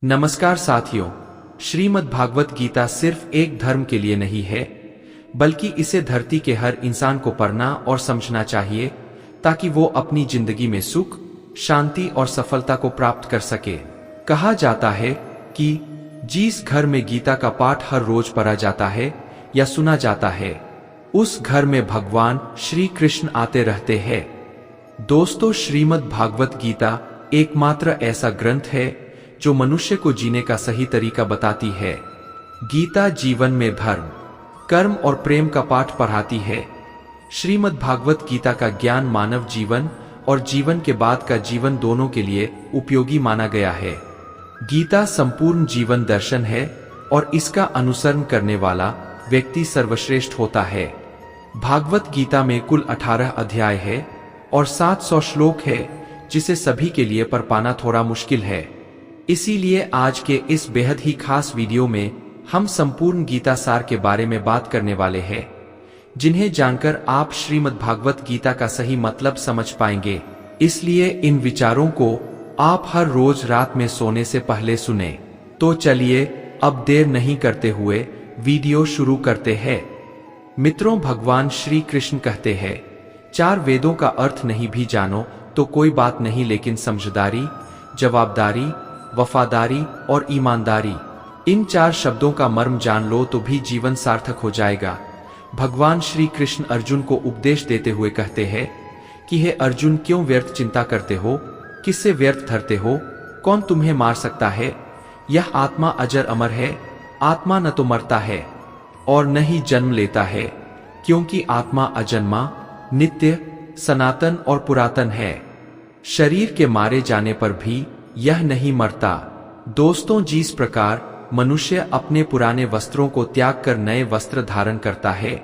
नमस्कार साथियों, श्रीमद् भागवत गीता सिर्फ एक धर्म के लिए नहीं है, बल्कि इसे धरती के हर इंसान को पढ़ना और समझना चाहिए ताकि वो अपनी जिंदगी में सुख, शांति और सफलता को प्राप्त कर सके। कहा जाता है कि जिस घर में गीता का पाठ हर रोज पढ़ा जाता है या सुना जाता है, उस घर में भगवान श्री कृष्ण आते रहते हैं। दोस्तों, श्रीमद् भागवत गीता एकमात्र ऐसा ग्रंथ है जो मनुष्य को जीने का सही तरीका बताती है। गीता जीवन में धर्म, कर्म और प्रेम का पाठ पढ़ाती है। श्रीमद् भागवत गीता का ज्ञान मानव जीवन और जीवन के बाद का जीवन दोनों के लिए उपयोगी माना गया है। गीता संपूर्ण जीवन दर्शन है और इसका अनुसरण करने वाला व्यक्ति सर्वश्रेष्ठ होता है। भागवत गीता में कुल 18 अध्याय है और 700 श्लोक है, जिसे सभी के लिए पढ़ पाना थोड़ा मुश्किल है। इसीलिए आज के इस बेहद ही खास वीडियो में हम संपूर्ण गीता सार के बारे में बात करने वाले हैं, जिन्हें जानकर आप श्रीमद् भागवत गीता का सही मतलब समझ पाएंगे। इसलिए इन विचारों को आप हर रोज रात में सोने से पहले सुने। तो चलिए अब देर नहीं करते हुए वीडियो शुरू करते हैं। मित्रों, भगवान श्री कृष्ण कहते हैं, 4 वेदों का अर्थ नहीं भी जानो तो कोई बात नहीं, लेकिन समझदारी, जवाबदारी, वफादारी और ईमानदारी, इन 4 शब्दों का मर्म जान लो तो भी जीवन सार्थक हो जाएगा। भगवान श्री कृष्ण अर्जुन को उपदेश देते हुए कहते हैं कि हे अर्जुन, क्यों व्यर्थ चिंता करते हो, किससे व्यर्थ धरते हो, कौन तुम्हें मार सकता है? यह आत्मा अजर अमर है, आत्मा न तो मरता है और न ही जन्म लेता है, क्योंकि आत्मा अजन्मा, नित्य, सनातन और पुरातन है। शरीर के मारे जाने पर भी यह नहीं मरता। दोस्तों, जिस प्रकार मनुष्य अपने पुराने वस्त्रों को त्याग कर नए वस्त्र धारण करता है,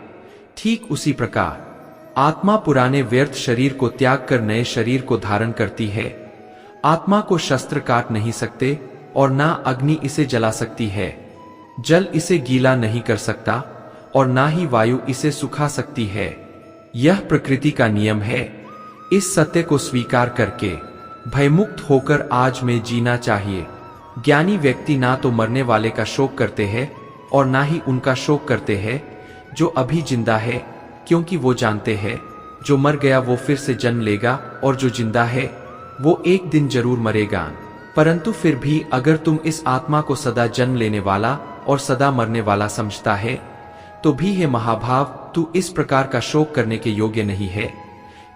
ठीक उसी प्रकार आत्मा पुराने व्यर्थ शरीर को त्याग कर नए शरीर को धारण करती है। आत्मा को शस्त्र काट नहीं सकते और ना अग्नि इसे जला सकती है, जल इसे गीला नहीं कर सकता और ना ही वायु इसे सुखा सकती है। यह प्रकृति का नियम है। इस सत्य को स्वीकार करके भयमुक्त होकर आज में जीना चाहिए। ज्ञानी व्यक्ति ना तो मरने वाले का शोक करते हैं और ना ही उनका शोक करते हैं जो अभी जिंदा है, क्योंकि वो जानते हैं जो मर गया वो फिर से जन्म लेगा और जो जिंदा है वो एक दिन जरूर मरेगा। परंतु फिर भी अगर तुम इस आत्मा को सदा जन्म लेने वाला और सदा मरने वाला समझता है, तो भी हे महाभाव, तू इस प्रकार का शोक करने के योग्य नहीं है,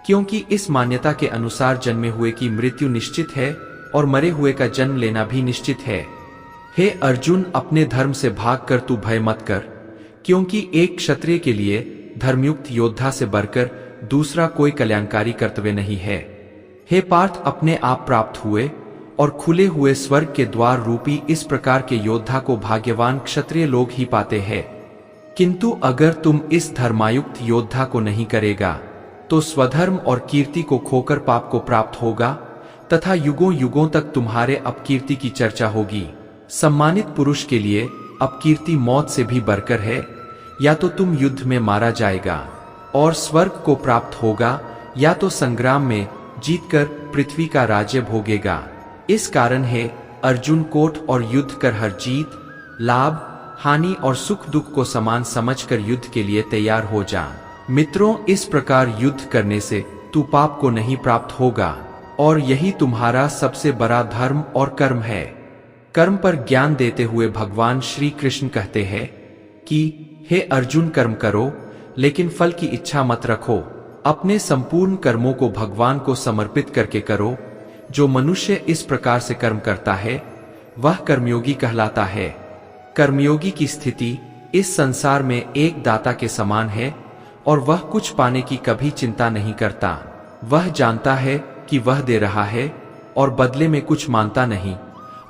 क्योंकि इस मान्यता के अनुसार जन्मे हुए की मृत्यु निश्चित है और मरे हुए का जन्म लेना भी निश्चित है। हे अर्जुन, अपने धर्म से भागकर तू भय मत कर, क्योंकि एक क्षत्रिय के लिए धर्मयुक्त योद्धा से बढ़कर दूसरा कोई कल्याणकारी कर्तव्य नहीं है। हे पार्थ, अपने आप प्राप्त हुए और खुले हुए स्वर्ग के द्वार रूपी इस प्रकार के योद्धा को भाग्यवान क्षत्रिय लोग ही पाते हैं। किंतु अगर तुम इस धर्मायुक्त योद्धा को नहीं करेगा तो स्वधर्म और कीर्ति को खोकर पाप को प्राप्त होगा तथा युगों युगों तक तुम्हारे अपकीर्ति की चर्चा होगी। सम्मानित पुरुष के लिए अपकीर्ति मौत से भी बढ़कर है। या तो तुम युद्ध में मारा जाएगा और स्वर्ग को प्राप्त होगा, या तो संग्राम में जीतकर पृथ्वी का राज्य भोगेगा। इस कारण है अर्जुन, कोट और युद्ध कर हर जीत, लाभ, हानि और सुख दुख को समान समझकर युद्ध के लिए तैयार हो जा। मित्रों, इस प्रकार युद्ध करने से तू पाप को नहीं प्राप्त होगा और यही तुम्हारा सबसे बड़ा धर्म और कर्म है। कर्म पर ज्ञान देते हुए भगवान श्री कृष्ण कहते हैं कि हे अर्जुन, कर्म करो लेकिन फल की इच्छा मत रखो। अपने संपूर्ण कर्मों को भगवान को समर्पित करके करो। जो मनुष्य इस प्रकार से कर्म करता है वह कर्मयोगी कहलाता है। कर्मयोगी की स्थिति इस संसार में एक दाता के समान है और वह कुछ पाने की कभी चिंता नहीं करता। वह जानता है कि वह दे रहा है और बदले में कुछ मांगता नहीं,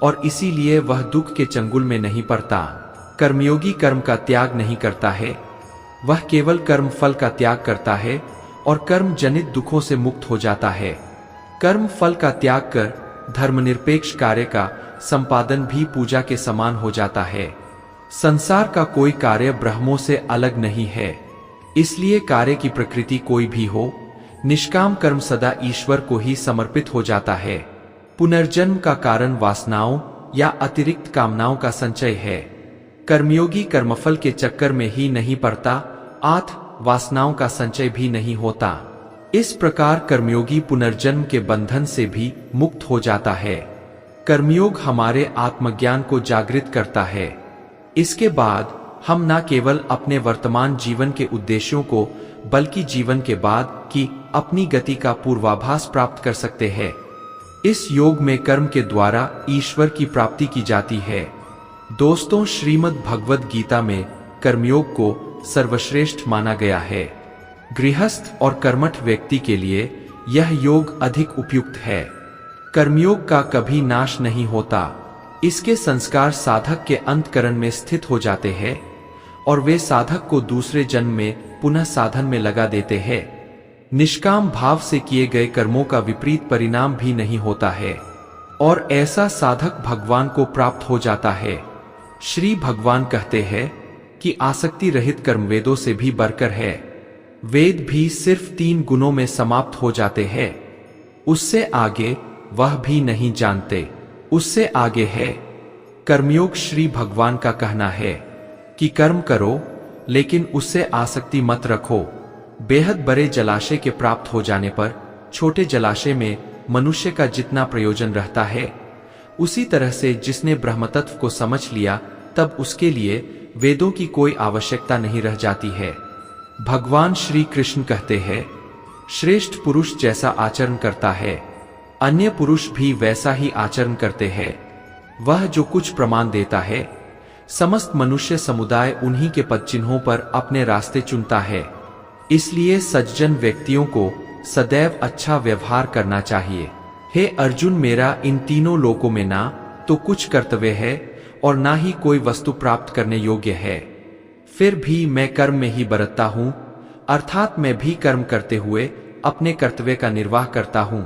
और इसीलिए वह दुख के चंगुल में नहीं पड़ता। कर्मयोगी कर्म का त्याग नहीं करता है, वह केवल कर्म फल का त्याग करता है और कर्म जनित दुखों से मुक्त हो जाता है। कर्म फल का त्याग कर धर्मनिरपेक्ष कार्य का संपादन भी पूजा के समान हो जाता है। संसार का कोई कार्य ब्रह्मों से अलग नहीं है, इसलिए कार्य की प्रकृति कोई भी हो, निष्काम कर्म सदा ईश्वर को ही समर्पित हो जाता है। पुनर्जन्म का कारण वासनाओं या अतिरिक्त कामनाओं का संचय है। कर्मयोगी कर्मफल के चक्कर में ही नहीं पड़ता, आठ वासनाओं का संचय भी नहीं होता। इस प्रकार कर्मयोगी पुनर्जन्म के बंधन से भी मुक्त हो जाता है। कर्मयोग हमारे आत्मज्ञान को जागृत करता है। इसके बाद हम न केवल अपने वर्तमान जीवन के उद्देश्यों को बल्कि जीवन के बाद की अपनी गति का पूर्वाभास प्राप्त कर सकते हैं। इस योग में कर्म के द्वारा ईश्वर की प्राप्ति की जाती है। दोस्तों, श्रीमद् भगवद गीता में कर्मयोग को सर्वश्रेष्ठ माना गया है। गृहस्थ और कर्मठ व्यक्ति के लिए यह योग अधिक उपयुक्त है। कर्मयोग का कभी नाश नहीं होता। इसके संस्कार साधक के अंतःकरण में स्थित हो जाते हैं और वे साधक को दूसरे जन्म में पुनः साधन में लगा देते हैं। निष्काम भाव से किए गए कर्मों का विपरीत परिणाम भी नहीं होता है और ऐसा साधक भगवान को प्राप्त हो जाता है। श्री भगवान कहते हैं कि आसक्ति रहित कर्म वेदों से भी बढ़कर है। वेद भी सिर्फ 3 गुणों में समाप्त हो जाते हैं। उससे आगे वह भी नहीं जानते। उससे आगे है कर्मयोग। श्री भगवान का कहना है कि कर्म करो लेकिन उससे आसक्ति मत रखो। बेहद बड़े जलाशय के प्राप्त हो जाने पर छोटे जलाशय में मनुष्य का जितना प्रयोजन रहता है, उसी तरह से जिसने ब्रह्मतत्व को समझ लिया तब उसके लिए वेदों की कोई आवश्यकता नहीं रह जाती है। भगवान श्री कृष्ण कहते हैं, श्रेष्ठ पुरुष जैसा आचरण करता है, अन्य पुरुष भी वैसा ही आचरण करते हैं। वह जो कुछ प्रमाण देता है, समस्त मनुष्य समुदाय उन्हीं के पदचिन्हों पर अपने रास्ते चुनता है। इसलिए सज्जन व्यक्तियों को सदैव अच्छा व्यवहार करना चाहिए। हे अर्जुन, मेरा इन तीनों लोकों में ना तो कुछ कर्तव्य है और ना ही कोई वस्तु प्राप्त करने योग्य है। फिर भी मैं कर्म में ही बरतता हूँ, अर्थात मैं भी कर्म करते हुए अपने कर्तव्य का निर्वाह करता हूँ।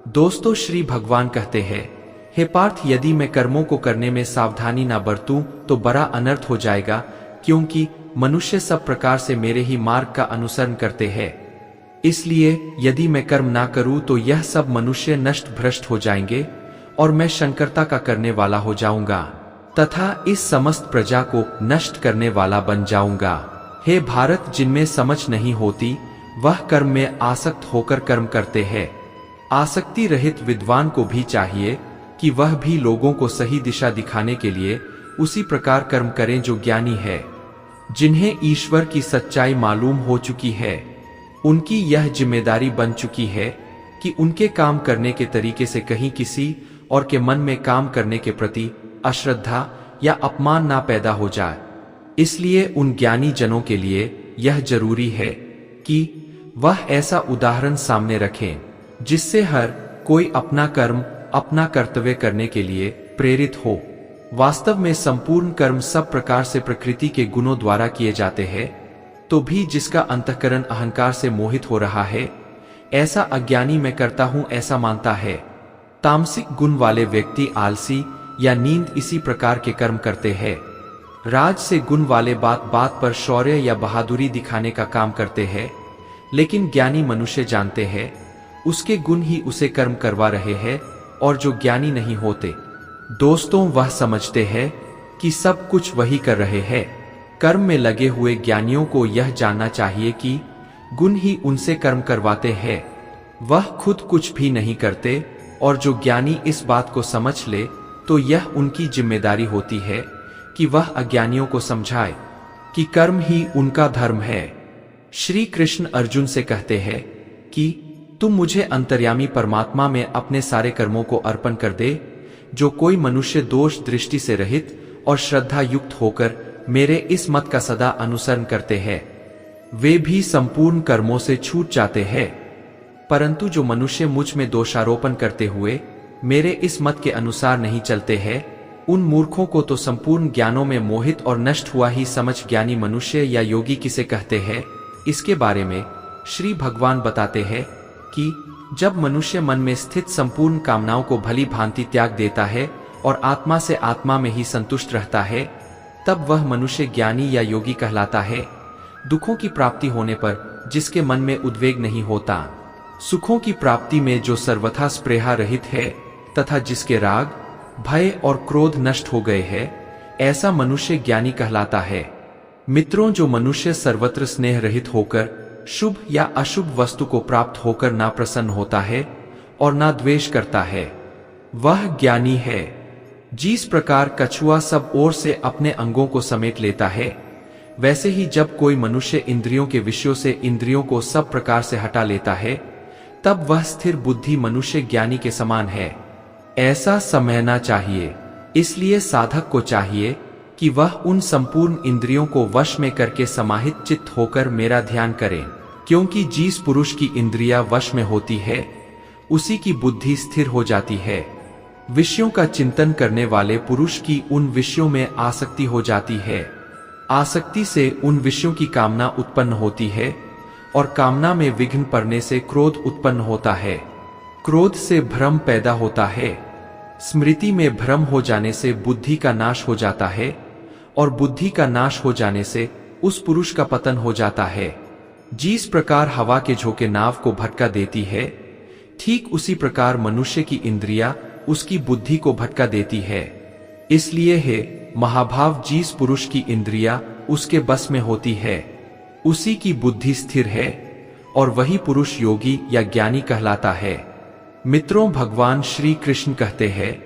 दोस्तों, श्री भगवान कहते हैं, हे पार्थ, यदि मैं कर्मों को करने में सावधानी ना बरतूं तो बड़ा अनर्थ हो जाएगा, क्योंकि मनुष्य सब प्रकार से मेरे ही मार्ग का अनुसरण करते हैं। इसलिए यदि मैं कर्म ना करूं तो यह सब मनुष्य नष्ट भ्रष्ट हो जाएंगे और मैं शंकरता का करने वाला हो जाऊंगा तथा इस समस्त प्रजा को नष्ट करने वाला बन जाऊंगा। हे भारत, जिनमें समझ नहीं होती वह कर्म में आसक्त होकर कर्म करते हैं। आसक्ति रहित विद्वान को भी चाहिए कि वह भी लोगों को सही दिशा दिखाने के लिए उसी प्रकार कर्म करें जो ज्ञानी है, जिन्हें ईश्वर की सच्चाई मालूम हो चुकी है। उनकी यह जिम्मेदारी बन चुकी है कि उनके काम करने के तरीके से कहीं किसी और के मन में काम करने के प्रति अश्रद्धा या अपमान ना पैदा हो जाए। इसलिए उन ज्ञानी जनों के लिए यह जरूरी है कि वह ऐसा उदाहरण सामने रखें जिससे हर कोई अपना कर्म, अपना कर्तव्य करने के लिए प्रेरित हो। वास्तव में संपूर्ण कर्म सब प्रकार से प्रकृति के गुणों द्वारा किए जाते हैं, तो भी जिसका अंतःकरण अहंकार से मोहित हो रहा है, ऐसा अज्ञानी मैं करता हूं ऐसा मानता है। तामसिक गुण वाले व्यक्ति आलसी या नींद इसी प्रकार के कर्म करते हैं। राज से गुण वाले बात बात पर शौर्य या बहादुरी दिखाने का काम करते हैं, लेकिन ज्ञानी मनुष्य जानते हैं उसके गुण ही उसे कर्म करवा रहे हैं और जो ज्ञानी नहीं होते, दोस्तों, वह समझते हैं कि सब कुछ वही कर रहे हैं। कर्म में लगे हुए ज्ञानियों को यह जानना चाहिए कि गुण ही उनसे कर्म करवाते हैं, वह खुद कुछ भी नहीं करते। और जो ज्ञानी इस बात को समझ ले तो यह उनकी जिम्मेदारी होती है कि वह अज्ञानियों को समझाए कि कर्म ही उनका धर्म है। श्री कृष्ण अर्जुन से कहते हैं कि तुम मुझे अंतर्यामी परमात्मा में अपने सारे कर्मों को अर्पण कर दे। जो कोई मनुष्य दोष दृष्टि से रहित और श्रद्धा युक्त होकर मेरे इस मत का सदा अनुसरण करते हैं, वे भी संपूर्ण कर्मों से छूट जाते हैं। परंतु जो मनुष्य मुझ में दोषारोपण करते हुए मेरे इस मत के अनुसार नहीं चलते हैं, उन मूर्खों को तो संपूर्ण ज्ञानों में मोहित और नष्ट हुआ ही समझ ज्ञानी मनुष्य या योगी किसे कहते हैं, इसके बारे में श्री भगवान बताते हैं कि जब मनुष्य मन में स्थित संपूर्ण कामनाओं को भली भांति त्याग देता है और आत्मा से आत्मा में ही संतुष्ट रहता है, तब वह मनुष्य ज्ञानी या योगी कहलाता है। दुखों की प्राप्ति होने पर जिसके मन में उद्वेग नहीं होता, सुखों की प्राप्ति में जो सर्वथा स्पृहा रहित है तथा जिसके राग, भय और क्रोध नष्ट हो गए हैं, ऐसा मनुष्य ज्ञानी कहलाता है। मित्रों, जो मनुष्य सर्वत्र स्नेह रहित होकर शुभ या अशुभ वस्तु को प्राप्त होकर ना प्रसन्न होता है और ना द्वेष करता है, वह ज्ञानी है। जिस प्रकार कछुआ सब ओर से अपने अंगों को समेट लेता है, वैसे ही जब कोई मनुष्य इंद्रियों के विषयों से इंद्रियों को सब प्रकार से हटा लेता है, तब वह स्थिर बुद्धि मनुष्य ज्ञानी के समान है। ऐसा समझना चाहिए। इसलिए साधक को चाहिए कि वह उन संपूर्ण इंद्रियों को वश में करके समाहित चित्त होकर मेरा ध्यान करें, क्योंकि जिस पुरुष की इंद्रियां वश में होती है, उसी की बुद्धि स्थिर हो जाती है। विषयों का चिंतन करने वाले पुरुष की उन विषयों में आसक्ति हो जाती है। आसक्ति से उन विषयों की कामना उत्पन्न होती है और कामना में विघ्न पड़ने से क्रोध उत्पन्न होता है। क्रोध से भ्रम पैदा होता है। स्मृति में भ्रम हो जाने से बुद्धि का नाश हो जाता है और बुद्धि का नाश हो जाने से उस पुरुष का पतन हो जाता है। जिस प्रकार हवा के झोंके नाव को भटका देती है, ठीक उसी प्रकार मनुष्य की इंद्रियां उसकी बुद्धि को भटका देती है। इसलिए है महाभाव, जिस पुरुष की इंद्रियां उसके बस में होती है, उसी की बुद्धि स्थिर है और वही पुरुष योगी या ज्ञानी कहलाता है। मित्रों, भगवान श्री कृष्ण कहते हैं,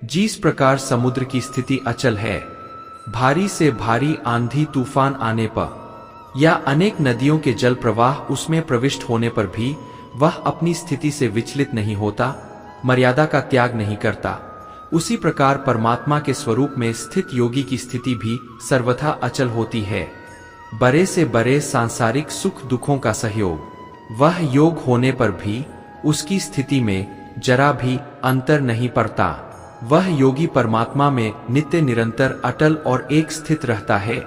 जिस प्रकार समुद्र की स्थिति अचल है, भारी से भारी आंधी तूफान आने पर या अनेक नदियों के जल प्रवाह उसमें प्रविष्ट होने पर भी वह अपनी स्थिति से विचलित नहीं होता, मर्यादा का त्याग नहीं करता, उसी प्रकार परमात्मा के स्वरूप में स्थित योगी की स्थिति भी सर्वथा अचल होती है। बड़े से बड़े सांसारिक सुख दुखों का सहयोग, वह योग होने पर भी उसकी स्थिति में जरा भी अंतर नहीं पड़ता। वह योगी परमात्मा में नित्य निरंतर अटल और एक स्थित रहता है।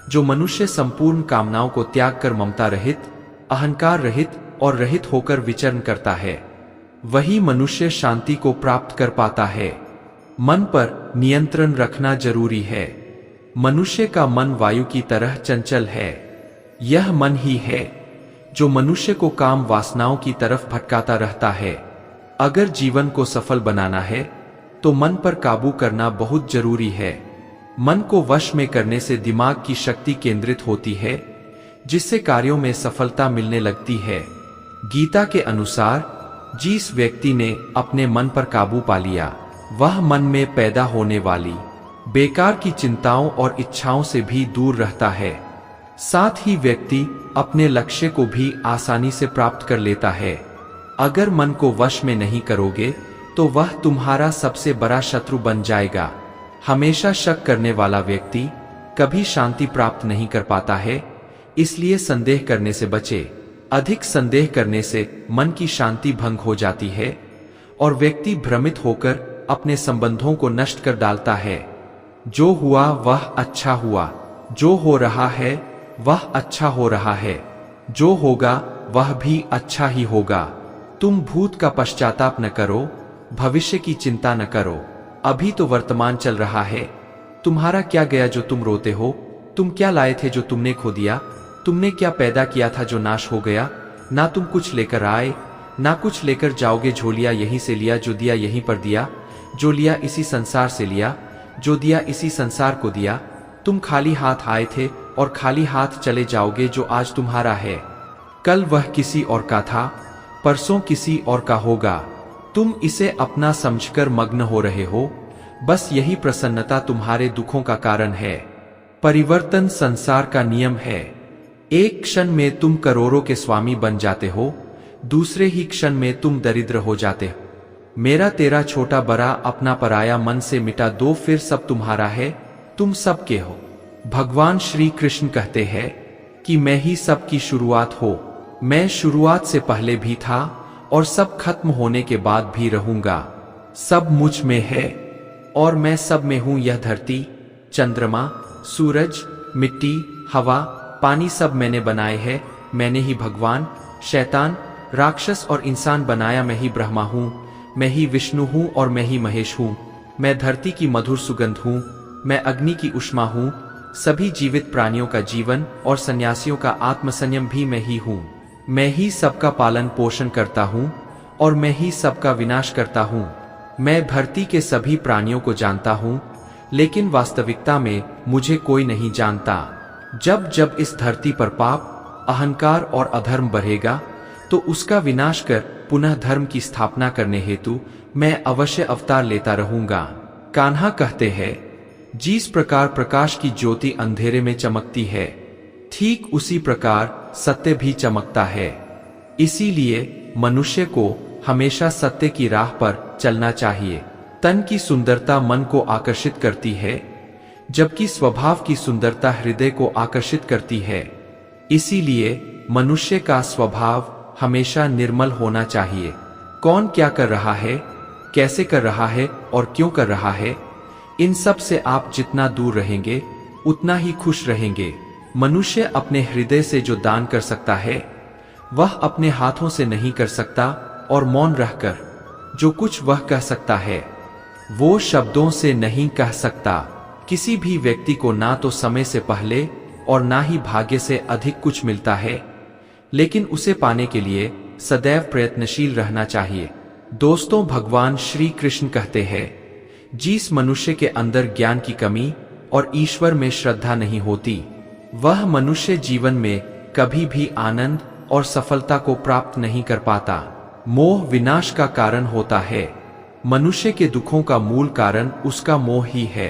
जो मनुष्य संपूर्ण कामनाओं को त्याग कर ममता रहित, अहंकार रहित और रहित होकर विचरण करता है, वही मनुष्य शांति को प्राप्त कर पाता है। मन पर नियंत्रण रखना जरूरी है। मनुष्य का मन वायु की तरह चंचल है। यह मन ही है जो मनुष्य को काम वासनाओं की तरफ भटकाता रहता है। अगर जीवन को सफल बनाना है तो मन पर काबू करना बहुत जरूरी है। मन को वश में करने से दिमाग की शक्ति केंद्रित होती है, जिससे कार्यों में सफलता मिलने लगती है। गीता के अनुसार जिस व्यक्ति ने अपने मन पर काबू पा लिया, वह मन में पैदा होने वाली बेकार की चिंताओं और इच्छाओं से भी दूर रहता है। साथ ही व्यक्ति अपने लक्ष्य को भी आसानी से प्राप्त कर लेता है। अगर मन को वश में नहीं करोगे तो वह तुम्हारा सबसे बड़ा शत्रु बन जाएगा। हमेशा शक करने वाला व्यक्ति कभी शांति प्राप्त नहीं कर पाता है, इसलिए संदेह करने से बचे। अधिक संदेह करने से मन की शांति भंग हो जाती है और व्यक्ति भ्रमित होकर अपने संबंधों को नष्ट कर डालता है। जो हुआ वह अच्छा हुआ, जो हो रहा है वह अच्छा हो रहा है, जो होगा वह भी अच्छा ही होगा। तुम भूत का पश्चाताप न करो, भविष्य की चिंता न करो। अभी तो वर्तमान चल रहा है। तुम्हारा क्या गया जो तुम रोते हो? तुम क्या लाए थे जो तुमने खो दिया? तुमने क्या पैदा किया था जो नाश हो गया? ना तुम कुछ लेकर आए, ना कुछ लेकर जाओगे। झोलिया यहीं से लिया, जो दिया यहीं पर दिया, जो लिया इसी संसार से लिया, जो दिया इसी संसार को दिया। तुम खाली हाथ आए थे और खाली हाथ चले जाओगे। जो आज तुम्हारा है, कल वह किसी और का था, परसों किसी और का होगा। तुम इसे अपना समझकर मग्न हो रहे हो। बस यही प्रसन्नता तुम्हारे दुखों का कारण है। परिवर्तन संसार का नियम है। एक क्षण में तुम करोड़ों के स्वामी बन जाते हो, दूसरे ही क्षण में तुम दरिद्र हो जाते हो। मेरा तेरा छोटा बड़ा अपना पराया मन से मिटा दो, फिर सब तुम्हारा है, तुम सबके हो। भगवान श्री कृष्ण कहते हैं कि मैं ही सबकी शुरुआत हो। मैं शुरुआत से पहले भी था और सब खत्म होने के बाद भी रहूंगा। सब मुझ में है और मैं सब में हूं। यह धरती, चंद्रमा, सूरज, मिट्टी, हवा, पानी सब मैंने बनाए हैं। मैंने ही भगवान, शैतान, राक्षस और इंसान बनाया। मैं ही ब्रह्मा हूं, मैं ही विष्णु हूं और मैं ही महेश हूं। मैं धरती की मधुर सुगंध हूं, मैं अग्नि की उष्मा हूं। सभी जीवित प्राणियों का जीवन और सन्यासियों का आत्मसंयम भी मैं ही हूं। मैं ही सबका पालन पोषण करता हूं और मैं ही सबका विनाश करता हूं। मैं धरती के सभी प्राणियों को जानता हूँ, लेकिन वास्तविकता में मुझे कोई नहीं जानता। जब जब इस धरती पर पाप, अहंकार और अधर्म बढ़ेगा, तो उसका विनाश कर पुनः धर्म की स्थापना करने हेतु मैं अवश्य अवतार लेता रहूंगा। कान्हा कहते हैं, जिस प्रकार प्रकाश की ज्योति अंधेरे में चमकती है, ठीक उसी प्रकार सत्य भी चमकता है। इसीलिए मनुष्य को हमेशा सत्य की राह पर चलना चाहिए। तन की सुंदरता मन को आकर्षित करती है, जबकि स्वभाव की सुंदरता हृदय को आकर्षित करती है। इसीलिए मनुष्य का स्वभाव हमेशा निर्मल होना चाहिए। कौन क्या कर रहा है, कैसे कर रहा है और क्यों कर रहा है, इन सब से आप जितना दूर रहेंगे उतना ही खुश रहेंगे। मनुष्य अपने हृदय से जो दान कर सकता है, वह अपने हाथों से नहीं कर सकता, और मौन रहकर जो कुछ वह कह सकता है, वो शब्दों से नहीं कह सकता। किसी भी व्यक्ति को ना तो समय से पहले और ना ही भाग्य से अधिक कुछ मिलता है, लेकिन उसे पाने के लिए सदैव प्रयत्नशील रहना चाहिए। दोस्तों, भगवान श्री कृष्ण कहते हैं, जिस मनुष्य के अंदर ज्ञान की कमी और ईश्वर में श्रद्धा नहीं होती, वह मनुष्य जीवन में कभी भी आनंद और सफलता को प्राप्त नहीं कर पाता। मोह विनाश का कारण होता है। मनुष्य के दुखों का मूल कारण उसका मोह ही है।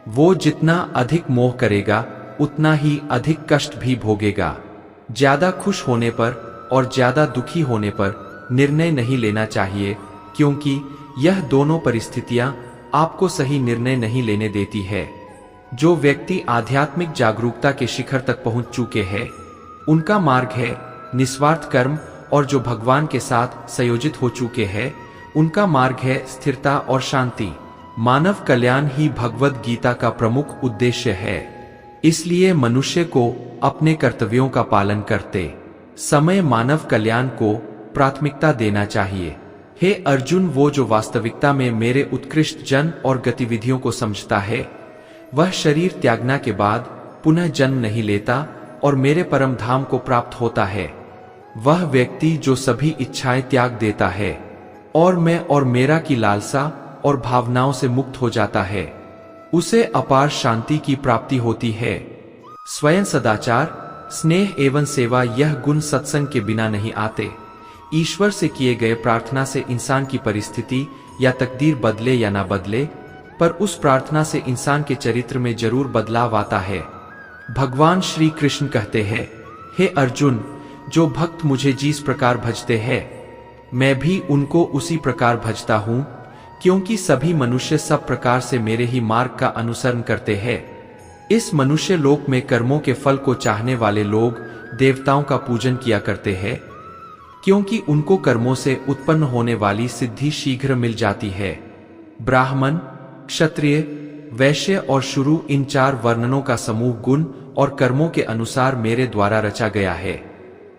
वो जितना अधिक मोह करेगा, उतना ही अधिक कष्ट भी भोगेगा। ज्यादा खुश होने पर और ज्यादा दुखी होने पर निर्णय नहीं लेना चाहिए, क्योंकि यह दोनों परिस्थितियां आपको सही निर्णय नहीं लेने देती है। जो व्यक्ति आध्यात्मिक जागरूकता के शिखर तक पहुंच चुके हैं, उनका मार्ग है निस्वार्थ कर्म, और जो भगवान के साथ संयोजित हो चुके हैं, उनका मार्ग है स्थिरता और शांति। मानव कल्याण ही भगवद गीता का प्रमुख उद्देश्य है। इसलिए मनुष्य को अपने कर्तव्यों का पालन करते समय मानव कल्याण को प्राथमिकता देना चाहिए। हे अर्जुन, वो जो वास्तविकता में मेरे उत्कृष्ट जन और गतिविधियों को समझता है, वह शरीर त्यागना के बाद पुनः जन्म नहीं लेता और मेरे परम धाम को प्राप्त होता है। वह व्यक्ति जो सभी इच्छाएं त्याग देता है और मैं और मेरा की लालसा और भावनाओं से मुक्त हो जाता है, उसे अपार शांति की प्राप्ति होती है। स्वयं सदाचार, स्नेह एवं सेवा, यह गुण सत्संग के बिना नहीं आते। ईश्वर से किए गए प्रार्थना से इंसान की परिस्थिति या तकदीर बदले या ना बदले, पर उस प्रार्थना से इंसान के चरित्र में जरूर बदलाव आता है। भगवान श्री कृष्ण कहते हैं, हे अर्जुन, जो भक्त मुझे जिस प्रकार भजते हैं, मैं भी उनको उसी प्रकार भजता हूँ, क्योंकि सभी मनुष्य सब प्रकार से मेरे ही मार्ग का अनुसरण करते हैं। इस मनुष्य लोक में कर्मों के फल को चाहने वाले लोग देवताओं का पूजन किया करते हैं, क्योंकि उनको कर्मों से उत्पन्न होने वाली सिद्धि शीघ्र मिल जाती है। ब्राह्मण, क्षत्रिय, वैश्य और शूद्र, इन चार वर्णनों का समूह गुण और कर्मों के अनुसार मेरे द्वारा रचा गया है।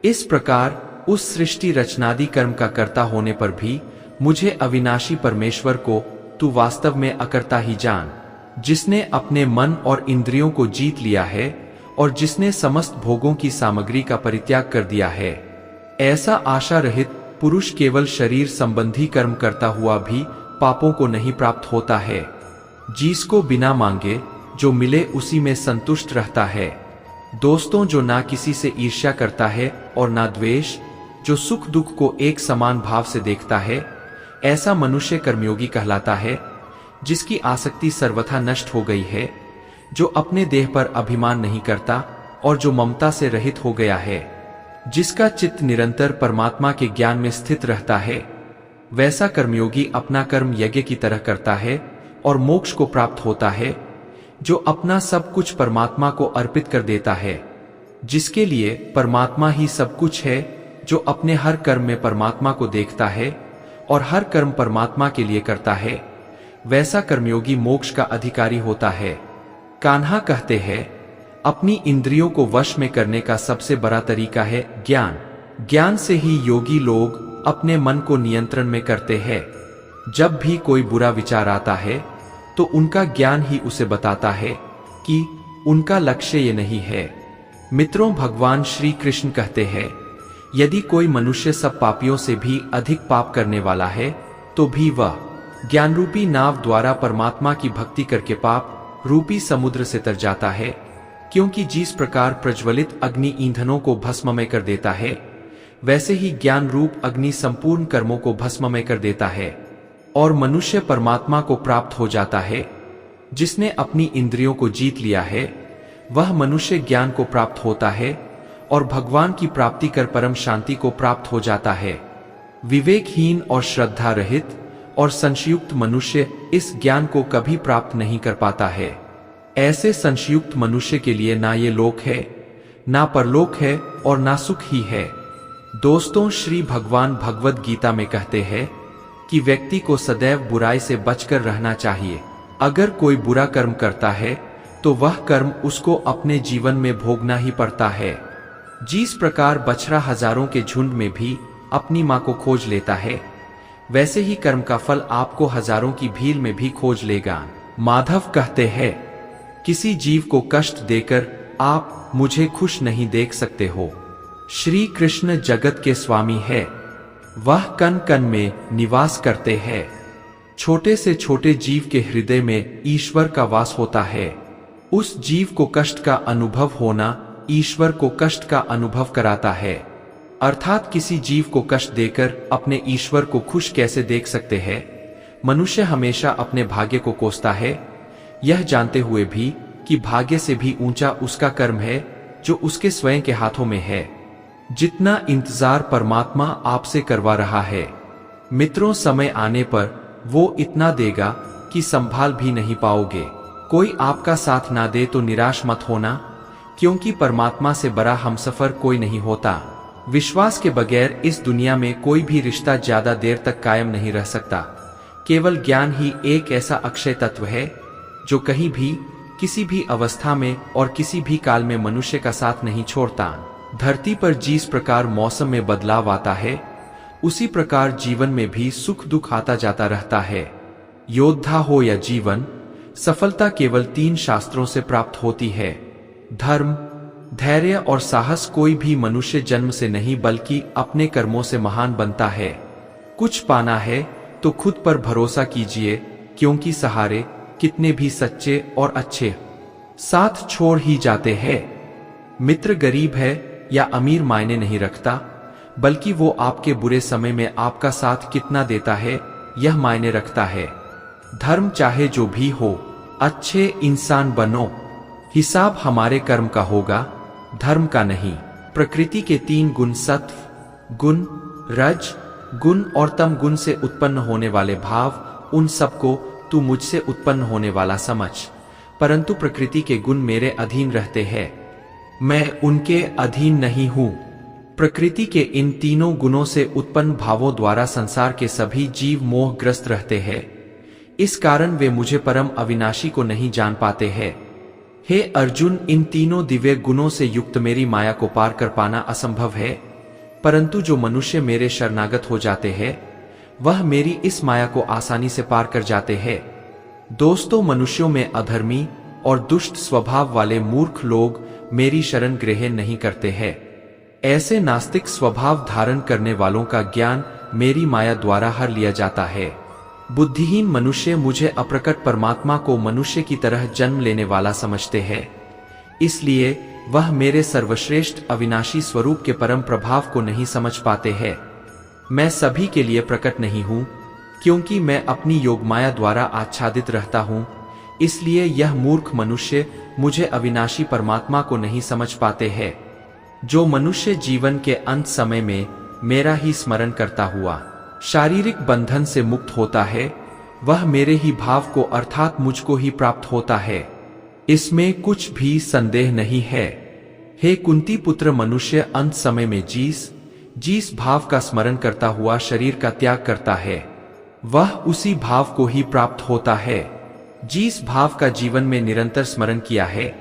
इस प्रकार उस सृष्टि रचनादि कर्म का कर्ता होने पर भी मुझे अविनाशी परमेश्वर को तू वास्तव में अकर्ता ही जान, जिसने अपने मन और इंद्रियों को जीत लिया है और जिसने समस्त भोगों की सामग्री का परित्याग कर दिया है। ऐसा आशा रहित पुरुष केवल शरीर संबंधी कर्म करता हुआ भी पापों को नहीं प्राप्त होता है। जिसको बिना मांगे जो मिले उसी में संतुष्ट रहता है। दोस्तों, जो ना किसी से ईर्ष्या करता है और ना द्वेष, जो सुख दुख को एक समान भाव से देखता है, ऐसा मनुष्य कर्मयोगी कहलाता है। जिसकी आसक्ति सर्वथा नष्ट हो गई है, जो अपने देह पर अभिमान नहीं करता और जो ममता से रहित हो गया है, जिसका चित्त निरंतर परमात्मा के ज्ञान में स्थित रहता है, वैसा कर्मयोगी अपना कर्म यज्ञ की तरह करता है और मोक्ष को प्राप्त होता है। जो अपना सब कुछ परमात्मा को अर्पित कर देता है, जिसके लिए परमात्मा ही सब कुछ है, जो अपने हर कर्म में परमात्मा को देखता है और हर कर्म परमात्मा के लिए करता है, वैसा कर्मयोगी मोक्ष का अधिकारी होता है। कान्हा कहते हैं, अपनी इंद्रियों को वश में करने का सबसे बड़ा तरीका है ज्ञान। ज्ञान से ही योगी लोग अपने मन को नियंत्रण में करते हैं। जब भी कोई बुरा विचार आता है, तो उनका ज्ञान ही उसे बताता है कि उनका लक्ष्य ये नहीं है। मित्रों, भगवान श्री कृष्ण कहते हैं, यदि कोई मनुष्य सब पापियों से भी अधिक पाप करने वाला है, तो भी वह ज्ञान रूपी नाव द्वारा परमात्मा की भक्ति करके पाप रूपी समुद्र से तर जाता है, क्योंकि जिस प्रकार प्रज्वलित अग्नि ईंधनों को भस्ममय कर देता है, वैसे ही ज्ञान रूप अग्नि संपूर्ण कर्मों को भस्ममय कर देता है और मनुष्य परमात्मा को प्राप्त हो जाता है। जिसने अपनी इंद्रियों को जीत लिया है वह मनुष्य ज्ञान को प्राप्त होता है और भगवान की प्राप्ति कर परम शांति को प्राप्त हो जाता है। विवेकहीन और श्रद्धा रहित और संशयुक्त मनुष्य इस ज्ञान को कभी प्राप्त नहीं कर पाता है। ऐसे संशयुक्त मनुष्य के लिए ना ये लोक है, ना परलोक है और ना सुख ही है। दोस्तों, श्री भगवान भगवद गीता में कहते हैं कि व्यक्ति को सदैव बुराई से बचकर रहना चाहिए। अगर कोई बुरा कर्म करता है तो वह कर्म उसको अपने जीवन में भोगना ही पड़ता है। जिस प्रकार बछड़ा हजारों के झुंड में भी अपनी मां को खोज लेता है, वैसे ही कर्म का फल आपको हजारों की भीड़ में भी खोज लेगा। माधव कहते हैं, किसी जीव को कष्ट देकर आप मुझे खुश नहीं देख सकते हो। श्री कृष्ण जगत के स्वामी है, वह कण कण में निवास करते हैं। छोटे से छोटे जीव के हृदय में ईश्वर का वास होता है। उस जीव को कष्ट का अनुभव होना ईश्वर को कष्ट का अनुभव कराता है। अर्थात किसी जीव को कष्ट देकर अपने ईश्वर को खुश कैसे देख सकते हैं। मनुष्य हमेशा अपने भाग्य को कोसता है, यह जानते हुए भी कि भाग्य से भी ऊंचा उसका कर्म है जो उसके स्वयं के हाथों में है। जितना इंतजार परमात्मा आपसे करवा रहा है, मित्रों, समय आने पर वो इतना देगा कि संभाल भी नहीं पाओगे। कोई आपका साथ ना दे तो निराश मत होना, क्योंकि परमात्मा से बड़ा हमसफर कोई नहीं होता। विश्वास के बगैर इस दुनिया में कोई भी रिश्ता ज्यादा देर तक कायम नहीं रह सकता। केवल ज्ञान ही एक ऐसा अक्षय तत्व है जो कहीं भी, किसी भी अवस्था में और किसी भी काल में मनुष्य का साथ नहीं छोड़ता। धरती पर जिस प्रकार मौसम में बदलाव आता है, उसी प्रकार जीवन में भी सुख दुख आता जाता रहता है। योद्धा हो या जीवन, सफलता केवल 3 शास्त्रों से प्राप्त होती है: धर्म, धैर्य और साहस। कोई भी मनुष्य जन्म से नहीं बल्कि अपने कर्मों से महान बनता है। कुछ पाना है तो खुद पर भरोसा कीजिए, क्योंकि सहारे कितने भी सच्चे और अच्छे साथ छोड़ ही जाते हैं। मित्र गरीब है या अमीर मायने नहीं रखता, बल्कि वो आपके बुरे समय में आपका साथ कितना देता है यह मायने रखता है। धर्म चाहे जो भी हो, अच्छे इंसान बनो। हिसाब हमारे कर्म का होगा, धर्म का नहीं। प्रकृति के 3 गुण सत्व गुण, रज गुण और तम गुण से उत्पन्न होने वाले भाव, उन सबको तू मुझसे उत्पन्न होने वाला समझ। परंतु प्रकृति के गुण मेरे अधीन रहते हैं, मैं उनके अधीन नहीं हूं। प्रकृति के इन तीनों गुणों से उत्पन्न भावों द्वारा संसार के सभी जीव मोहग्रस्त रहते हैं। इस कारण वे मुझे परम अविनाशी को नहीं जान पाते हैं। हे अर्जुन, इन तीनों दिव्य गुणों से युक्त मेरी माया को पार कर पाना असंभव है। परंतु जो मनुष्य मेरे शरणागत हो जाते हैं, वह मेरी इस माया को आसानी से पार कर जाते हैं। दोस्तों, मनुष्यों में अधर्मी और दुष्ट स्वभाव वाले मूर्ख लोग मेरी शरण ग्रहण नहीं करते हैं। ऐसे नास्तिक स्वभाव धारण करने वालों का ज्ञान मेरी माया द्वारा हर लिया जाता है। बुद्धिहीन मनुष्य मुझे अप्रकट परमात्मा को मनुष्य की तरह जन्म लेने वाला समझते हैं, इसलिए वह मेरे सर्वश्रेष्ठ अविनाशी स्वरूप के परम प्रभाव को नहीं समझ पाते हैं। मैं सभी के लिए प्रकट नहीं हूं, क्योंकि मैं अपनी योग माया द्वारा आच्छादित रहता हूं। इसलिए यह मूर्ख मनुष्य मुझे अविनाशी परमात्मा को नहीं समझ पाते हैं। जो मनुष्य जीवन के अंत समय में मेरा ही स्मरण करता हुआ शारीरिक बंधन से मुक्त होता है, वह मेरे ही भाव को अर्थात मुझको ही प्राप्त होता है। इसमें कुछ भी संदेह नहीं है। हे कुंती पुत्र, मनुष्य अंत समय में जिस भाव का स्मरण करता हुआ शरीर का त्याग करता है, वह उसी भाव को ही प्राप्त होता है जिस भाव का जीवन में निरंतर स्मरण किया है।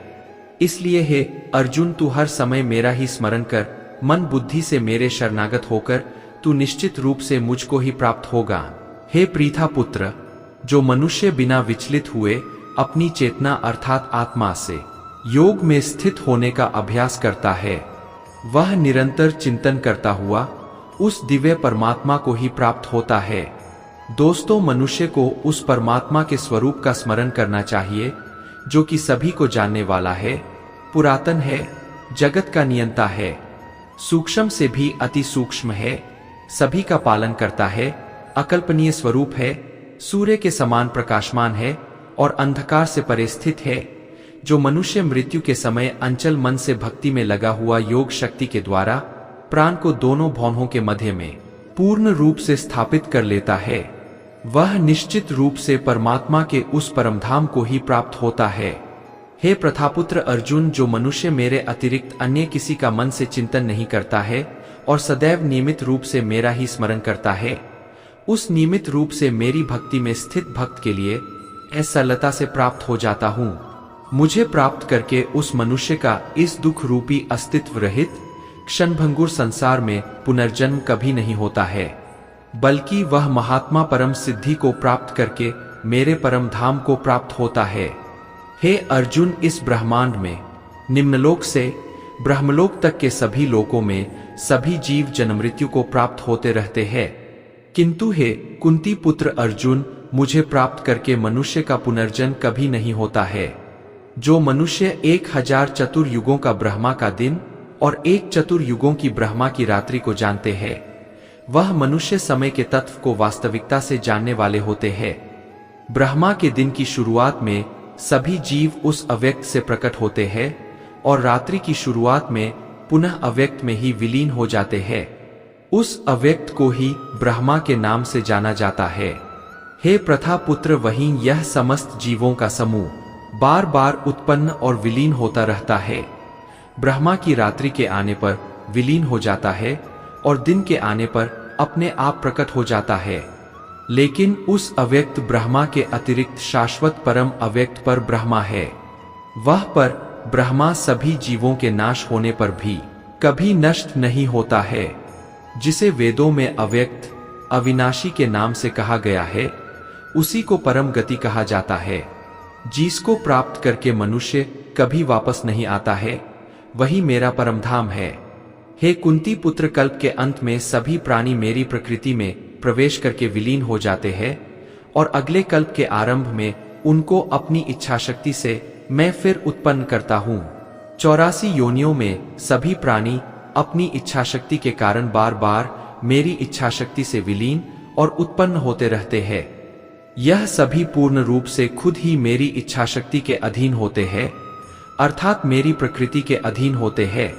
इसलिए हे अर्जुन, तू हर समय मेरा ही स्मरण कर, मन बुद्धि से मेरे शरणागत होकर तू निश्चित रूप से मुझको ही प्राप्त होगा। हे प्रीथा पुत्र, जो मनुष्य बिना विचलित हुए अपनी चेतना अर्थात आत्मा से योग में स्थित होने का अभ्यास करता है, वह निरंतर चिंतन करता हुआ उस दिव्य परमात्मा को ही प्राप्त होता है। दोस्तों, मनुष्य को उस परमात्मा के स्वरूप का स्मरण करना चाहिए जो कि सभी को जानने वाला है, पुरातन है, जगत का नियंता है, सूक्ष्म से भी अति सूक्ष्म है, सभी का पालन करता है, अकल्पनीय स्वरूप है, सूर्य के समान प्रकाशमान है और अंधकार से परे स्थित है, जो मनुष्य मृत्यु के समय अंचल मन से भक्ति में लगा हुआ योग शक्ति के द्वारा प्राण को दोनों भौहों के मध्य में पूर्ण रूप से स्थापित कर लेता है, वह निश्चित रूप से परमात्मा के उस परमधाम को ही प्राप्त होता है। हे प्रथापुत्र अर्जुन, जो मनुष्य मेरे अतिरिक्त अन्य किसी का मन से चिंतन नहीं करता है और सदैव नियमित रूप से मेरा ही स्मरण करता है, उस नियमित रूप से मेरी भक्ति में स्थित भक्त के लिए सरलता से प्राप्त हो जाता हूँ। मुझे प्राप्त करके उस मनुष्य का इस दुख रूपी अस्तित्व रहित क्षणभंगुर संसार में पुनर्जन्म कभी नहीं होता है, बल्कि वह महात्मा परम सिद्धि को प्राप्त करके मेरे परम धाम को प्राप्त होता है। हे अर्जुन, इस ब्रह्मांड में निम्नलोक से ब्रह्मलोक तक के सभी लोकों में सभी जीव जन्म मृत्यु को प्राप्त होते रहते हैं, किंतु हे कुंती पुत्र अर्जुन, मुझे प्राप्त करके मनुष्य का पुनर्जन्म कभी नहीं होता है। जो मनुष्य 1000 चतुर्युगों का ब्रह्मा का दिन और 1 चतुर्युगों की ब्रह्मा की रात्रि को जानते हैं, वह मनुष्य समय के तत्व को वास्तविकता से जानने वाले होते हैं। ब्रह्मा के दिन की शुरुआत में सभी जीव उस अव्यक्त से प्रकट होते हैं और रात्रि की शुरुआत में पुनः अव्यक्त में ही विलीन हो जाते हैं। उस अव्यक्त को ही ब्रह्मा के नाम से जाना जाता है। हे प्रथापुत्र, वहीं यह समस्त जीवों का समूह बार बार उत्पन्न और विलीन होता रहता है। ब्रह्मा की रात्रि के आने पर विलीन हो जाता है और दिन के आने पर अपने आप प्रकट हो जाता है, लेकिन उस अव्यक्त ब्रह्मा के अतिरिक्त शाश्वत परम अव्यक्त पर ब्रह्मा है। वह पर ब्रह्मा सभी जीवों के नाश होने पर भी कभी नष्ट नहीं होता है, जिसे वेदों में अव्यक्त अविनाशी के नाम से कहा गया है, उसी को परम गति कहा जाता है। जिसको प्राप्त करके मनुष्य कभी वापस नहीं आता है, वही मेरा परमधाम है। हे कुंती पुत्र, कल्प के अंत में सभी प्राणी मेरी प्रकृति में प्रवेश करके विलीन हो जाते हैं और अगले कल्प के आरंभ में उनको अपनी इच्छा शक्ति से मैं फिर उत्पन्न करता हूँ। 84 योनियों में सभी प्राणी अपनी इच्छा शक्ति के कारण बार बार मेरी इच्छा शक्ति से विलीन और उत्पन्न होते रहते हैं। यह सभी पूर्ण रूप से खुद ही मेरी इच्छा शक्ति के अधीन होते हैं, अर्थात मेरी प्रकृति के अधीन होते हैं।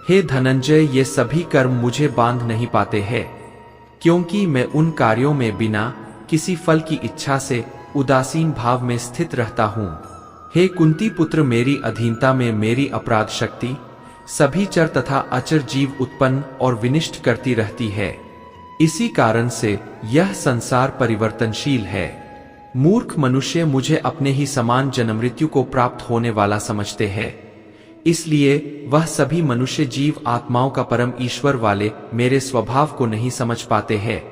हे धनंजय, ये सभी कर्म मुझे बांध नहीं पाते हैं, क्योंकि मैं उन कार्यों में बिना किसी फल की इच्छा से उदासीन भाव में स्थित रहता हूँ। हे कुंती पुत्र, मेरी अधीनता में मेरी अपराध शक्ति सभी चर तथा अचर जीव उत्पन्न और विनिष्ट करती रहती है। इसी कारण से यह संसार परिवर्तनशील है। मूर्ख मनुष्य मुझे अपने ही समान जन्म मृत्यु को प्राप्त होने वाला समझते हैं, इसलिए वह सभी मनुष्य जीव आत्माओं का परम ईश्वर वाले मेरे स्वभाव को नहीं समझ पाते हैं।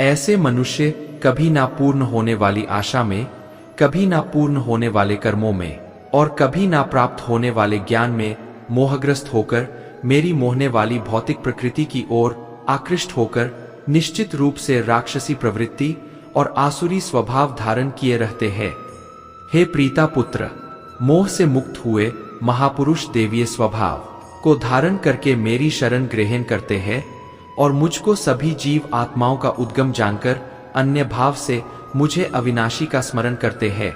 ऐसे मनुष्य कभी ना पूर्ण होने वाली आशा में, कभी ना पूर्ण होने वाले कर्मों में और कभी ना प्राप्त होने वाले ज्ञान में मोहग्रस्त होकर मेरी मोहने वाली भौतिक प्रकृति की ओर आकृष्ट होकर निश्चित रूप से राक्षसी प्रवृत्ति और आसुरी स्वभाव धारण किए रहते हैं। हे प्रीता पुत्र, मोह से मुक्त हुए महापुरुष देवीय स्वभाव को धारण करके मेरी शरण ग्रहण करते हैं और मुझको सभी जीव आत्माओं का उद्गम जानकर अन्य भाव से मुझे अविनाशी का स्मरण करते हैं।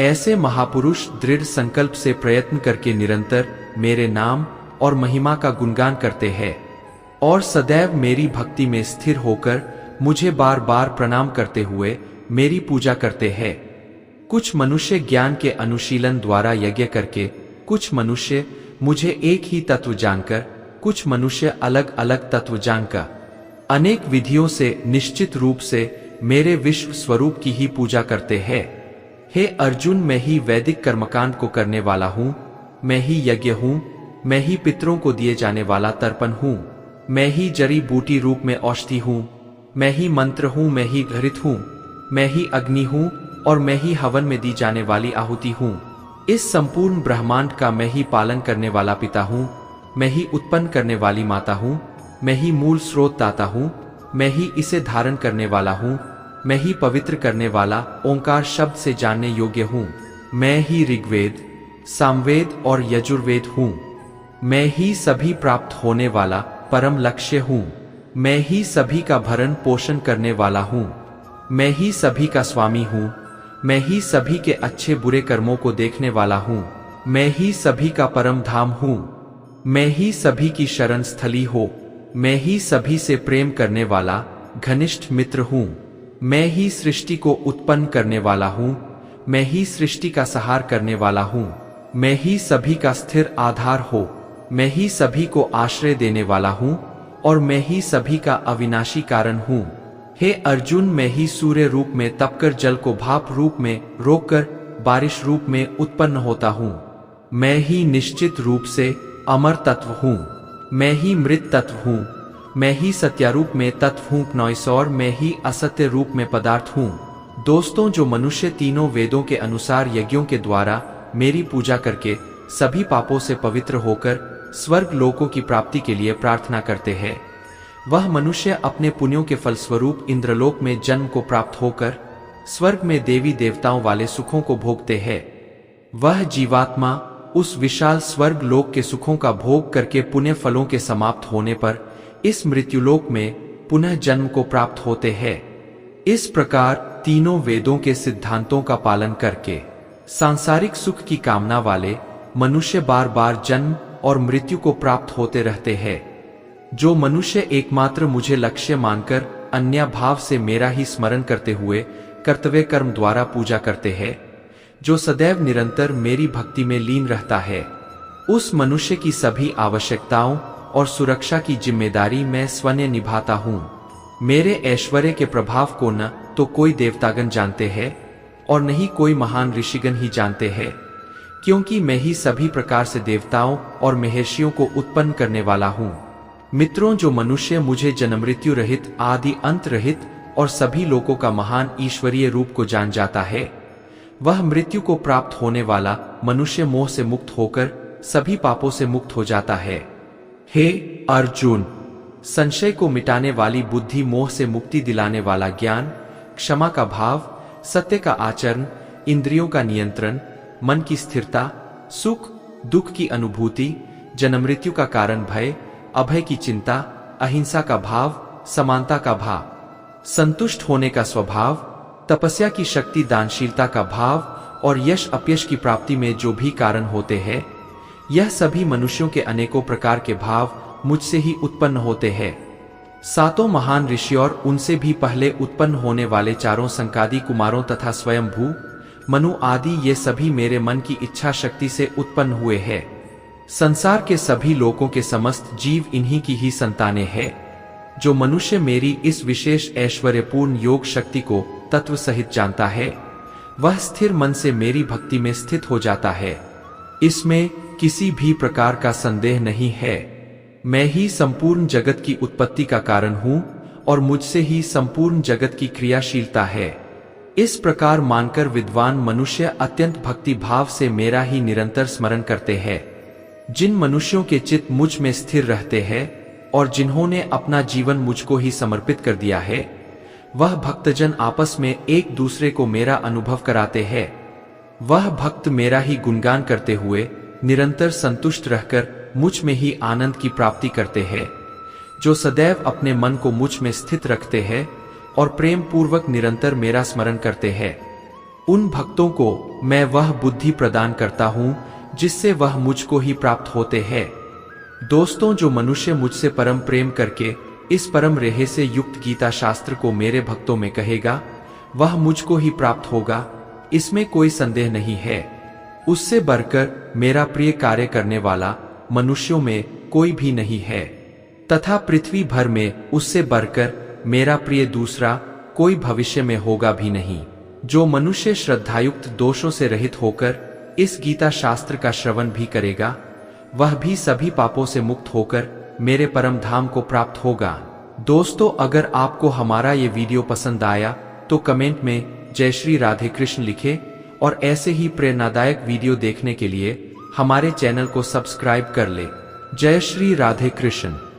ऐसे महापुरुष दृढ़ संकल्प से प्रयत्न करके निरंतर मेरे नाम और महिमा का गुणगान करते हैं और सदैव मेरी भक्ति में स्थिर होकर मुझे बार बार प्रणाम करते हुए मेरी पूजा करते हैं। कुछ मनुष्य ज्ञान के अनुशीलन द्वारा यज्ञ करके, कुछ मनुष्य मुझे एक ही तत्व जानकर, कुछ मनुष्य अलग अलग तत्व जानकर अनेक विधियों से निश्चित रूप से मेरे विश्व स्वरूप की ही पूजा करते हैं। हे अर्जुन, मैं ही वैदिक कर्मकांड को करने वाला हूँ, मैं ही यज्ञ हूँ, मैं ही पितरों को दिए जाने वाला तर्पण हूँ, मैं ही जड़ी बूटी रूप में औषधि हूँ, मैं ही मंत्र हूँ, मैं ही घृत हूँ, मैं ही अग्नि हूँ और मैं ही हवन में दी जाने वाली आहुति हूँ। इस संपूर्ण ब्रह्मांड का मैं ही पालन करने वाला पिता हूँ, मैं ही उत्पन्न करने वाली माता हूँ, मैं ही मूल स्रोत दाता हूँ, मैं ही इसे धारण करने वाला हूँ, मैं ही पवित्र करने वाला ओंकार शब्द से जानने योग्य हूँ। मैं ही ऋग्वेद, सामवेद और यजुर्वेद हूँ। मैं ही सभी प्राप्त होने वाला परम लक्ष्य हूँ। मैं ही सभी का भरण पोषण करने वाला हूँ। मैं ही सभी का स्वामी हूँ। मैं ही सभी के अच्छे बुरे कर्मों को देखने वाला हूँ। मैं ही सभी का परम धाम हूँ। मैं ही सभी की शरण स्थली हो। मैं ही सभी से प्रेम करने वाला घनिष्ठ मित्र हूँ। मैं ही सृष्टि को उत्पन्न करने वाला हूँ। मैं ही सृष्टि का सहार करने वाला हूँ। मैं ही सभी का स्थिर आधार हो। मैं ही सभी को आश्रय देने वाला हूँ और मैं ही सभी का अविनाशी कारण हूँ। हे अर्जुन, मैं ही सूर्य रूप में तपकर जल को भाप रूप में रोककर बारिश रूप में उत्पन्न होता हूँ। मैं ही निश्चित रूप से अमर तत्व हूँ। मैं ही मृत तत्व हूँ। मैं ही सत्यारूप में तत्व हूँ और मैं ही असत्य रूप में पदार्थ हूँ। दोस्तों, जो मनुष्य तीनों वेदों के अनुसार यज्ञों के द्वारा मेरी पूजा करके सभी पापों से पवित्र होकर स्वर्ग लोकों की प्राप्ति के लिए प्रार्थना करते हैं, वह मनुष्य अपने पुण्यों के फलस्वरूप इंद्रलोक में जन्म को प्राप्त होकर स्वर्ग में देवी देवताओं वाले सुखों को भोगते हैं। वह जीवात्मा उस विशाल स्वर्ग लोक के सुखों का भोग करके पुण्य फलों के समाप्त होने पर इस मृत्युलोक में पुनः जन्म को प्राप्त होते हैं। इस प्रकार तीनों वेदों के सिद्धांतों का पालन करके सांसारिक सुख की कामना वाले मनुष्य बार बार जन्म और मृत्यु को प्राप्त होते रहते हैं। जो मनुष्य एकमात्र मुझे लक्ष्य मानकर अन्य भाव से मेरा ही स्मरण करते हुए कर्तव्य कर्म द्वारा पूजा करते हैं, जो सदैव निरंतर मेरी भक्ति में लीन रहता है, उस मनुष्य की सभी आवश्यकताओं और सुरक्षा की जिम्मेदारी मैं स्वयं निभाता हूँ। मेरे ऐश्वर्य के प्रभाव को न तो कोई देवतागण जानते हैं और न ही कोई महान ऋषिगण ही जानते हैं, क्योंकि मैं ही सभी प्रकार से देवताओं और महर्षियों को उत्पन्न करने वाला हूँ। मित्रों, जो मनुष्य मुझे जन्म मृत्यु रहित, आदि अंत रहित और सभी लोकों का महान ईश्वरीय रूप को जान जाता है, वह मृत्यु को प्राप्त होने वाला मनुष्य मोह से मुक्त होकर सभी पापों से मुक्त हो जाता है। हे अर्जुन, संशय को मिटाने वाली बुद्धि, मोह से मुक्ति दिलाने वाला ज्ञान, क्षमा का भाव, सत्य का आचरण, इंद्रियों का नियंत्रण, मन की स्थिरता, सुख दुख की अनुभूति, जन्म मृत्यु का कारण भय, अभय की चिंता, अहिंसा का भाव, समानता का भाव, संतुष्ट होने का स्वभाव, तपस्या की शक्ति, दानशीलता का भाव और यश अपयश की प्राप्ति में जो भी कारण होते हैं, यह सभी मनुष्यों के अनेकों प्रकार के भाव मुझसे ही उत्पन्न होते हैं। सातों महान ऋषि और उनसे भी पहले उत्पन्न होने वाले चारों संकादी कुमारों तथा स्वयंभू मनु आदि, ये सभी मेरे मन की इच्छा शक्ति से उत्पन्न हुए हैं। संसार के सभी लोकों के समस्त जीव इन्हीं की ही संतानें हैं। जो मनुष्य मेरी इस विशेष ऐश्वर्यपूर्ण योग शक्ति को तत्व सहित जानता है, वह स्थिर मन से मेरी भक्ति में स्थित हो जाता है। इसमें किसी भी प्रकार का संदेह नहीं है। मैं ही संपूर्ण जगत की उत्पत्ति का कारण हूँ और मुझसे ही संपूर्ण जगत की क्रियाशीलता है। इस प्रकार मानकर विद्वान मनुष्य अत्यंत भक्ति भाव से मेरा ही निरंतर स्मरण करते हैं। जिन मनुष्यों के चित्त मुझ में स्थिर रहते हैं और जिन्होंने अपना जीवन मुझको ही समर्पित कर दिया है, वह भक्तजन आपस में एक दूसरे को मेरा अनुभव कराते हैं। वह भक्त मेरा ही गुणगान करते हुए निरंतर संतुष्ट रहकर मुझ में ही आनंद की प्राप्ति करते हैं। जो सदैव अपने मन को मुझ में स्थित रखते हैं और प्रेम पूर्वक निरंतर मेरा स्मरण करते हैं, उन भक्तों को मैं वह बुद्धि प्रदान करता हूँ जिससे वह मुझको ही प्राप्त होते हैं। दोस्तों, जो मनुष्य मुझसे परम प्रेम करके इस परम रेहे से युक्त गीता शास्त्र को मेरे भक्तों में कहेगा, वह मुझको ही प्राप्त होगा, इसमें कोई संदेह नहीं है। उससे बढ़कर मेरा प्रिय कार्य करने वाला मनुष्यों में कोई भी नहीं है, तथा पृथ्वी भर में उससे बढ़कर मेरा प्रिय दूसरा कोई भविष्य में होगा भी नहीं। जो मनुष्य श्रद्धायुक्त दोषों से रहित होकर इस गीता शास्त्र का श्रवण भी करेगा, वह भी सभी पापों से मुक्त होकर मेरे परम धाम को प्राप्त होगा। दोस्तों, अगर आपको हमारा ये वीडियो पसंद आया तो कमेंट में जय श्री राधे कृष्ण लिखें और ऐसे ही प्रेरणादायक वीडियो देखने के लिए हमारे चैनल को सब्सक्राइब कर ले। जय श्री राधे कृष्ण।